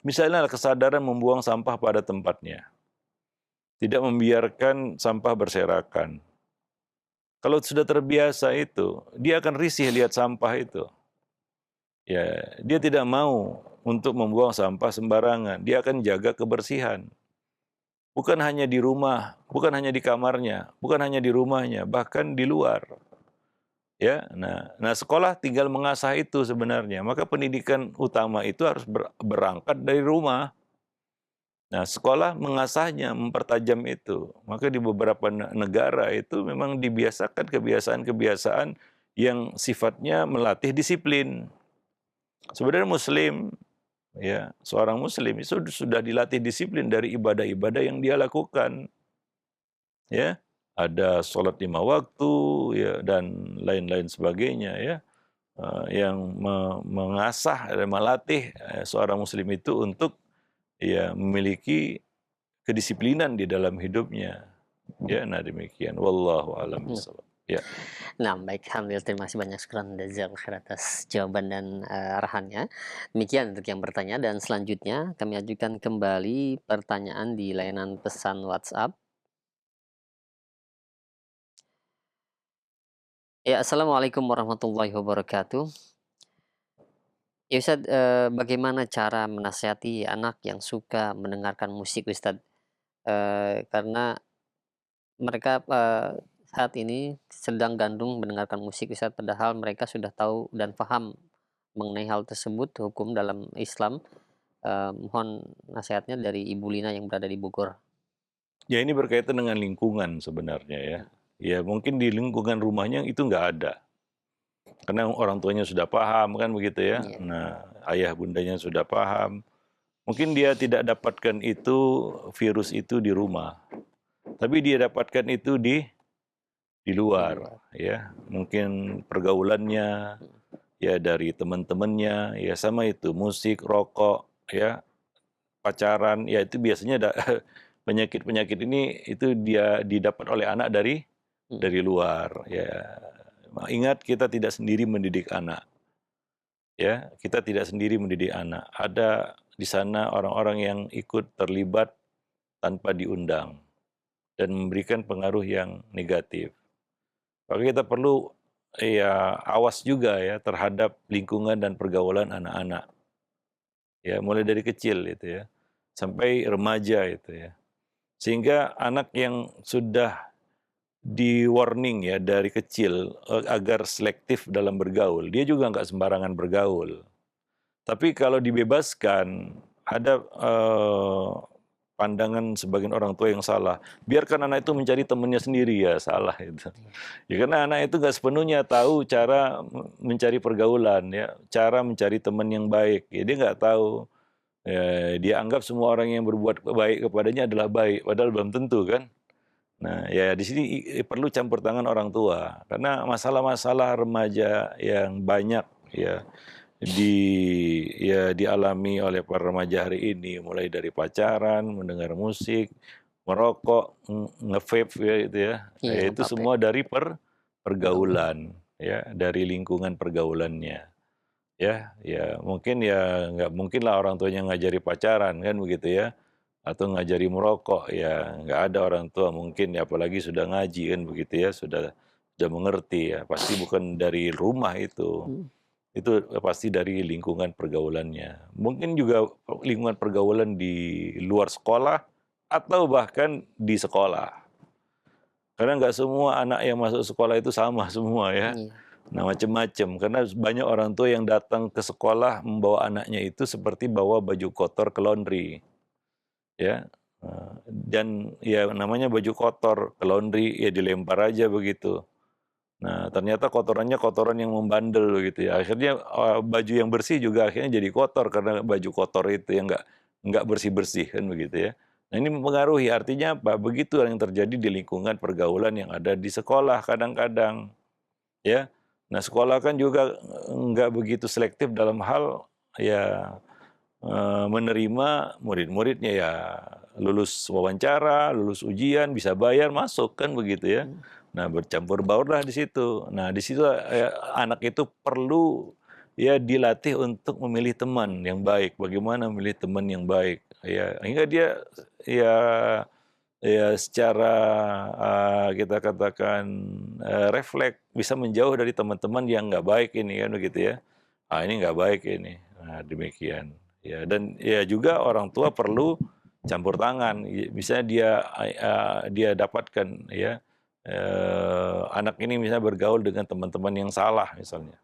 Misalnya kesadaran membuang sampah pada tempatnya. Tidak membiarkan sampah berserakan. Kalau sudah terbiasa itu, dia akan risih lihat sampah itu. Ya, dia tidak mau untuk membuang sampah sembarangan. Dia akan jaga kebersihan. Bukan hanya di rumah, bukan hanya di kamarnya, bukan hanya di rumahnya, bahkan di luar. Ya, nah sekolah tinggal mengasah itu sebenarnya. Maka pendidikan utama itu harus berangkat dari rumah. Nah, sekolah mengasahnya, mempertajam itu. Maka di beberapa negara itu memang dibiasakan kebiasaan-kebiasaan yang sifatnya melatih disiplin. Sebenarnya Muslim, ya, seorang Muslim itu sudah dilatih disiplin dari ibadah-ibadah yang dia lakukan. Ya, ada sholat 5 waktu, ya, dan lain-lain sebagainya, ya, yang mengasah dan melatih seorang Muslim itu untuk ya memiliki kedisiplinan di dalam hidupnya. Ya, nah demikian. Wallahu a'lam bishawab. Ya. Nah, baik, alhamdulillah terima kasih banyak sekali jazakallahu khair atas jawaban dan, arahannya. Demikian untuk yang bertanya dan selanjutnya kami ajukan kembali pertanyaan di layanan pesan WhatsApp. Ya, assalamualaikum warahmatullahi wabarakatuh. Ya Ustadz, bagaimana cara menasihati anak yang suka mendengarkan musik Ustadz? Karena mereka, saat ini sedang gandrung mendengarkan musik Ustadz, padahal mereka sudah tahu dan paham mengenai hal tersebut, hukum dalam Islam. Mohon nasihatnya dari Ibu Lina yang berada di Bogor. Ya, ini berkaitan dengan lingkungan sebenarnya ya. Ya, mungkin di lingkungan rumahnya itu nggak ada. Karena orang tuanya sudah paham kan begitu ya. Iya. Nah, ayah bundanya sudah paham. Mungkin dia tidak dapatkan itu, virus itu di rumah. Tapi dia dapatkan itu di luar ya. Mungkin pergaulannya ya dari teman-temannya ya, sama itu musik, rokok ya, pacaran ya, itu biasanya penyakit-penyakit ini itu dia didapat oleh anak dari luar ya. Ingat, kita tidak sendiri mendidik anak. Ya, kita tidak sendiri mendidik anak. Ada di sana orang-orang yang ikut terlibat tanpa diundang dan memberikan pengaruh yang negatif. Maka kita perlu ya awas juga ya terhadap lingkungan dan pergaulan anak-anak. Ya, mulai dari kecil itu ya, sampai remaja itu ya. Sehingga anak yang sudah di-warning ya dari kecil agar selektif dalam bergaul, dia juga nggak sembarangan bergaul. Tapi kalau dibebaskan, ada pandangan sebagian orang tua yang salah. Biarkan anak itu mencari temannya sendiri, ya salah itu. Ya, karena anak itu nggak sepenuhnya tahu cara mencari pergaulan, ya, cara mencari teman yang baik. Ya, dia nggak tahu. Ya, dia anggap semua orang yang berbuat baik kepadanya adalah baik, padahal belum tentu kan. Nah, ya di sini perlu campur tangan orang tua, karena masalah-masalah remaja yang banyak ya dialami oleh para remaja hari ini, mulai dari pacaran, mendengar musik, merokok, nge-vape ya itu ya. Iya, Ya itu nge-vape, semua dari pergaulan. pergaulan ya, dari lingkungan pergaulannya. Ya mungkin ya nggak mungkin lah orang tuanya ngajari pacaran kan begitu ya, atau ngajari merokok, ya nggak ada orang tua mungkin ya apalagi sudah ngaji kan begitu ya, sudah mengerti ya, pasti bukan dari rumah itu. Mhm, Itu pasti dari lingkungan pergaulannya. Mungkin juga lingkungan pergaulan di luar sekolah atau bahkan di sekolah. Karena nggak semua anak yang masuk sekolah itu sama semua ya. iya, Nah, macam-macam, karena banyak orang tua yang datang ke sekolah membawa anaknya itu seperti bawa baju kotor ke laundry, ya. Dan ya namanya baju kotor ke laundry, ya dilempar aja begitu. Nah, ternyata kotorannya kotoran yang membandel begitu ya. Akhirnya, baju yang bersih juga akhirnya jadi kotor karena baju kotor itu yang nggak bersih-bersih kan begitu ya. Nah, ini mempengaruhi, artinya apa? Begitu yang terjadi di lingkungan pergaulan yang ada di sekolah kadang-kadang. Ya. Nah, sekolah kan juga nggak begitu selektif dalam hal ya, menerima murid-muridnya ya lulus wawancara, lulus ujian, bisa bayar, masuk, kan begitu ya. mhm, Nah, bercampur baurlah di situ. Nah, di situ, anak itu perlu ya dilatih untuk memilih teman yang baik, bagaimana memilih teman yang baik, ya. Hingga dia ya ya secara, kita katakan, refleks bisa menjauh dari teman-teman yang nggak baik ini kan begitu ya. Ah, ini nggak baik ini. Nah, demikian. Ya, dan ya juga orang tua perlu campur tangan. Misalnya dia dapatkan ya, anak ini misalnya bergaul dengan teman-teman yang salah misalnya.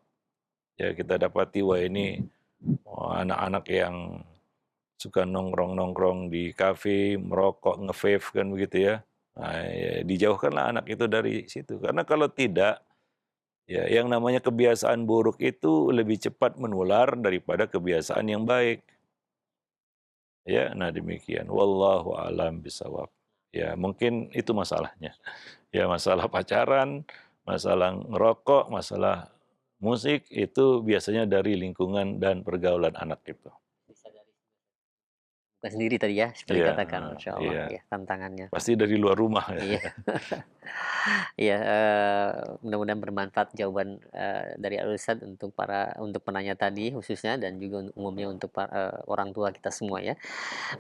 Ya kita dapati, wah ini, anak-anak yang suka nongkrong-nongkrong di kafe, merokok, nge-vape kan begitu ya. Nah, ya dijauhkanlah anak itu dari situ. Karena kalau tidak, ya yang namanya kebiasaan buruk itu lebih cepat menular daripada kebiasaan yang baik. Ya, nah demikian. Wallahu a'lam bishawab. Ya, mungkin itu masalahnya. Ya, masalah pacaran, masalah ngerokok, masalah musik itu biasanya dari lingkungan dan pergaulan anak itu. bisa dari bukan sendiri tadi ya, seperti Iya, dikatakan, Masya Allah, iya. ya tantangannya. Pasti dari luar rumah ya. Iya. Iya, mudah-mudahan bermanfaat jawaban, dari Al-Ustadz untuk penanya tadi khususnya dan juga umumnya untuk orang tua kita semua ya.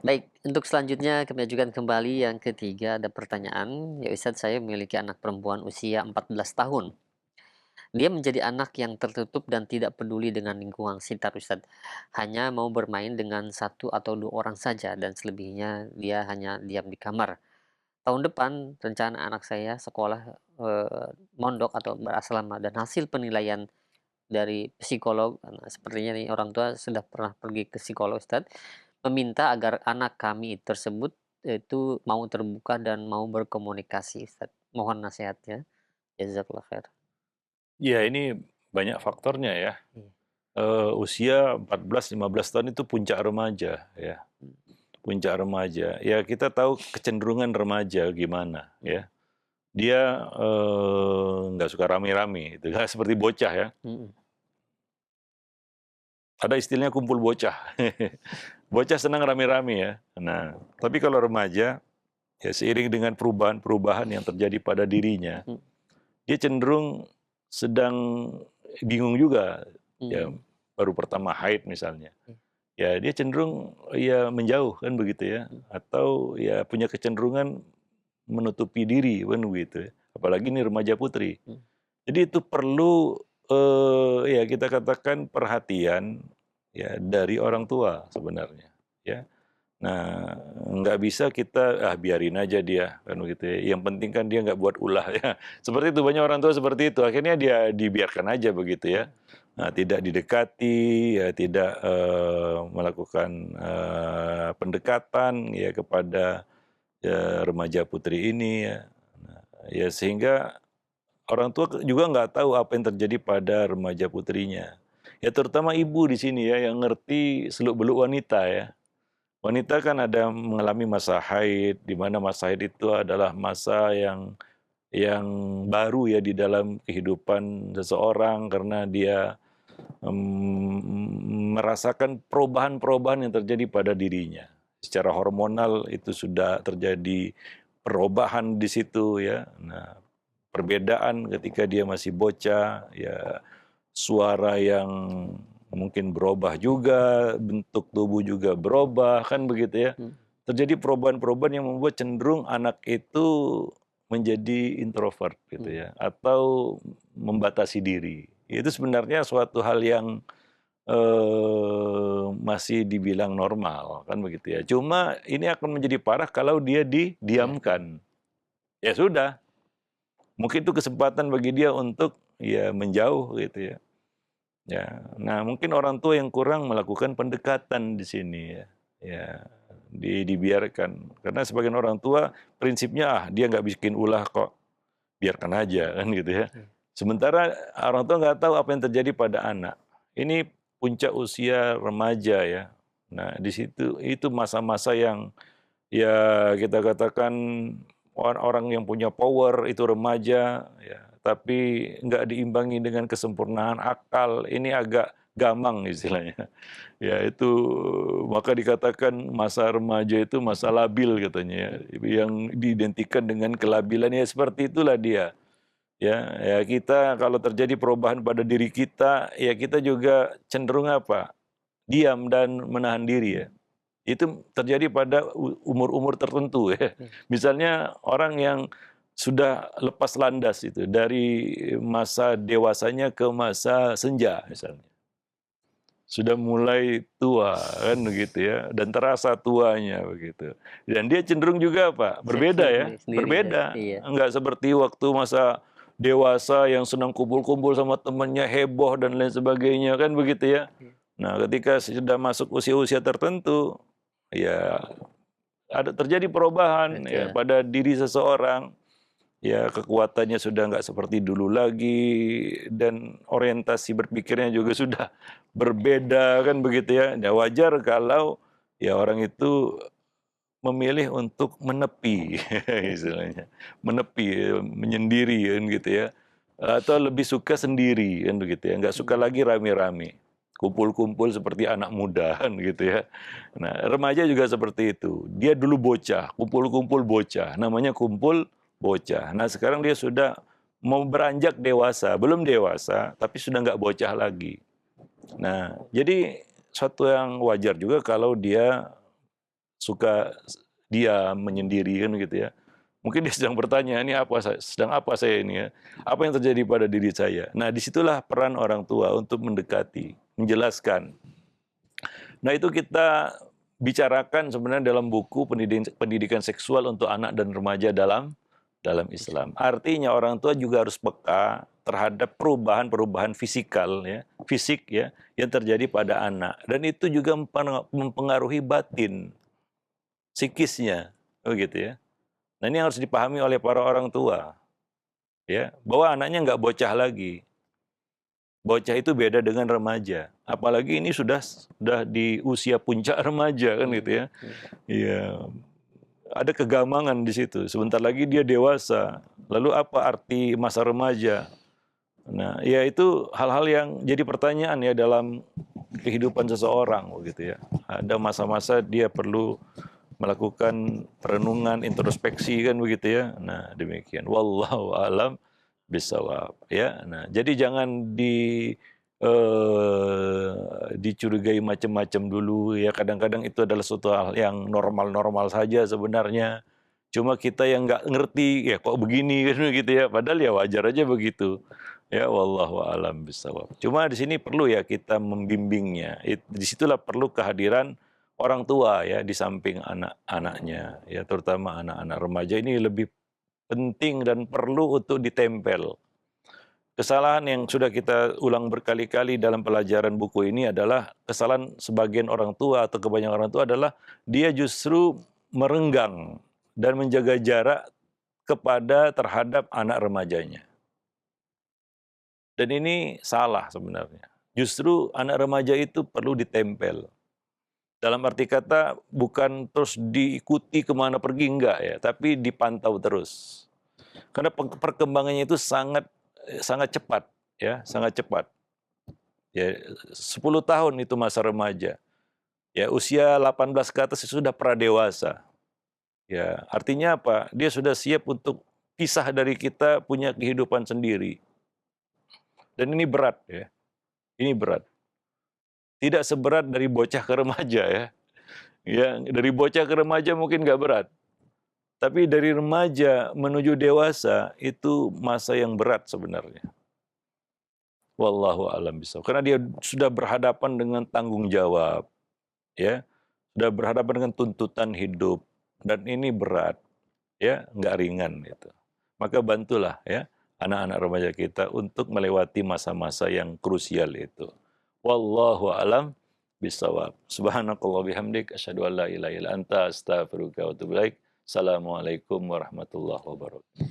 Baik, untuk selanjutnya kami ajukan kembali yang ketiga ada pertanyaan, ya Ustadz saya memiliki anak perempuan usia 14 tahun. Dia menjadi anak yang tertutup dan tidak peduli dengan lingkungan sekitar Ustadz. Hanya mau bermain dengan satu atau 2 orang saja dan selebihnya dia hanya diam di kamar. Tahun depan rencana anak saya sekolah, mondok atau berasrama dan hasil penilaian dari psikolog, sepertinya nih orang tua sudah pernah pergi ke psikolog Ustadz, meminta agar anak kami tersebut itu mau terbuka dan mau berkomunikasi Ustadz. Mohon nasihatnya, jazakallah khair. Iya, ini banyak faktornya ya. Iya, Usia 14, 15 tahun itu puncak remaja ya, mhm, puncak remaja. Ya kita tahu kecenderungan remaja gimana mhm, ya. Dia, nggak suka rame-rame itu ya, seperti bocah ya. mhm, Ada istilahnya kumpul bocah. Bocah senang rame-rame ya. Nah, tapi kalau remaja, ya seiring dengan perubahan-perubahan yang terjadi pada dirinya, mhm, dia cenderung sedang bingung juga, ya mhm, baru pertama haid misalnya. iya, Ya dia cenderung ya menjauh kan begitu ya, mhm, atau ya punya kecenderungan menutupi diri kan begitu ya, apalagi ini remaja putri. mhm, Jadi itu perlu, ya kita katakan perhatian ya dari orang tua sebenarnya, ya. Nah, nggak bisa kita, "Ah, biarin aja dia," kan begitu ya, yang penting kan dia nggak buat ulah ya. Seperti itu, banyak orang tua seperti itu, akhirnya dia dibiarkan aja begitu ya. mhm, Nah, tidak didekati, ya tidak, melakukan, pendekatan ya kepada, remaja putri ini ya. Nah, ya sehingga orang tua juga nggak tahu apa yang terjadi pada remaja putrinya. Ya terutama ibu di sini ya, yang ngerti seluk-beluk wanita ya. Wanita kan ada mengalami masa haid, di mana masa haid itu adalah masa yang baru ya di dalam kehidupan seseorang karena dia, merasakan perubahan-perubahan yang terjadi pada dirinya. secara hormonal itu sudah terjadi perubahan di situ ya. Nah, perbedaan ketika dia masih bocah, ya suara yang mungkin berubah juga, bentuk tubuh juga berubah, kan begitu ya. Mhm. Terjadi perubahan-perubahan yang membuat cenderung anak itu menjadi introvert gitu Mhm. ya, atau membatasi diri. Itu sebenarnya suatu hal yang masih dibilang normal, kan begitu ya. Cuma ini akan menjadi parah kalau dia Iya. didiamkan. Ya sudah, mungkin itu kesempatan bagi dia untuk ya menjauh gitu ya. Ya, nah mungkin orang tua yang kurang melakukan pendekatan di sini ya. Ya, dibiarkan. Karena sebagian orang tua prinsipnya, dia nggak bikin ulah kok, biarkan aja kan gitu ya. Iya. Sementara orang tua nggak tahu apa yang terjadi pada anak. Ini puncak usia remaja ya. Nah, di situ itu masa-masa yang ya kita katakan orang yang punya power itu remaja ya, tapi nggak diimbangi dengan kesempurnaan akal, ini agak gamang istilahnya. Ya itu maka dikatakan masa remaja itu masa labil katanya ya, Mhm. yang diidentikan dengan kelabilan ya seperti itulah dia. Ya, ya kita kalau terjadi perubahan pada diri kita, ya kita juga cenderung apa? Diam dan menahan diri ya. Itu terjadi pada umur-umur tertentu ya. Iya. Misalnya orang yang sudah lepas landas itu dari masa dewasanya ke masa senja misalnya. Sudah mulai tua kan begitu ya dan terasa tuanya begitu. Dan dia cenderung juga apa? Berbeda ya, Sendiri ya. berbeda. Iya. Enggak seperti waktu masa dewasa yang senang kumpul-kumpul sama temannya, heboh dan lain sebagainya kan begitu ya. Iya. Nah, ketika sudah masuk usia-usia tertentu, ya ada terjadi perubahan ya Betul. pada diri seseorang. Ya kekuatannya sudah nggak seperti dulu lagi dan orientasi berpikirnya juga sudah berbeda kan begitu ya. Ya wajar kalau ya orang itu memilih untuk menepi istilahnya. Menepi, menyendiri kan gitu ya. Atau lebih suka sendiri kan begitu ya. Nggak suka Mhm. lagi rame-rame. Kumpul-kumpul seperti anak muda kan gitu ya. Nah, remaja juga seperti itu. Dia dulu bocah, kumpul-kumpul bocah. Namanya kumpul bocah. Nah, sekarang dia sudah mau beranjak dewasa. Belum dewasa, tapi sudah nggak bocah lagi. Nah, jadi suatu yang wajar juga kalau dia suka diam, menyendiri kan gitu ya. Mungkin dia sedang bertanya, ini apa sedang apa saya ini ya? Apa yang terjadi pada diri saya? Nah, disitulah peran orang tua untuk mendekati, menjelaskan. Nah, itu kita bicarakan sebenarnya dalam buku pendidikan seksual untuk anak dan remaja dalam Islam. Artinya orang tua juga harus peka terhadap perubahan-perubahan fisikal ya, fisik ya yang terjadi pada anak dan itu juga mempengaruhi batin, psikisnya. Begitu ya. Nah, ini harus dipahami oleh para orang tua, ya, bahwa anaknya nggak bocah lagi. Bocah itu beda dengan remaja. Apalagi ini sudah di usia puncak remaja kan gitu Mhm. ya. Iya. Iya, ada kegamangan di situ. Sebentar lagi dia dewasa. Lalu apa arti masa remaja? Nah, ya itu hal-hal yang jadi pertanyaan ya dalam kehidupan seseorang begitu ya. Ada masa-masa dia perlu melakukan perenungan, introspeksi kan begitu ya. Nah, demikian. Wallahu alam bisawab ya. Nah, jadi jangan dicurigai macam-macam dulu ya. Kadang-kadang itu adalah suatu hal yang normal-normal saja sebenarnya. Cuma kita yang nggak ngerti, ya kok begini kan gitu ya. Padahal ya wajar aja begitu. Ya wallahu alam bisawab. Cuma di sini perlu ya kita membimbingnya. Disitulah perlu kehadiran orang tua ya di samping anak-anaknya. Ya terutama anak-anak remaja ini lebih penting dan perlu untuk ditempel. Kesalahan yang sudah kita ulang berkali-kali dalam pelajaran buku ini adalah kesalahan sebagian orang tua atau kebanyakan orang tua adalah dia justru merenggang dan menjaga jarak terhadap anak remajanya. Dan ini salah sebenarnya. Justru anak remaja itu perlu ditempel. Dalam arti kata bukan terus diikuti kemana pergi, enggak ya, tapi dipantau terus. Karena perkembangannya itu sangat sangat cepat ya, sangat cepat. Ya 10 tahun itu masa remaja. Ya, usia 18 ke atas sudah pradewasa. Ya, artinya apa? Dia sudah siap untuk pisah dari kita, punya kehidupan sendiri. Dan ini berat ya, ini berat. Tidak seberat dari bocah ke remaja ya. Ya, dari bocah ke remaja mungkin nggak berat. Tapi dari remaja menuju dewasa itu masa yang berat sebenarnya. Wallahu a'lam bishawab. Karena dia sudah berhadapan dengan tanggung jawab, ya, sudah berhadapan dengan tuntutan hidup, dan ini berat, ya, nggak ringan gitu. Maka bantulah ya anak-anak remaja kita untuk melewati masa-masa yang krusial itu. Wallahu a'lam bishawab. Subhanakallah bihamdik asyhadu an la ilaha illa anta astaghfiruka wa atubu ilaik. Assalamualaikum warahmatullahi wabarakatuh.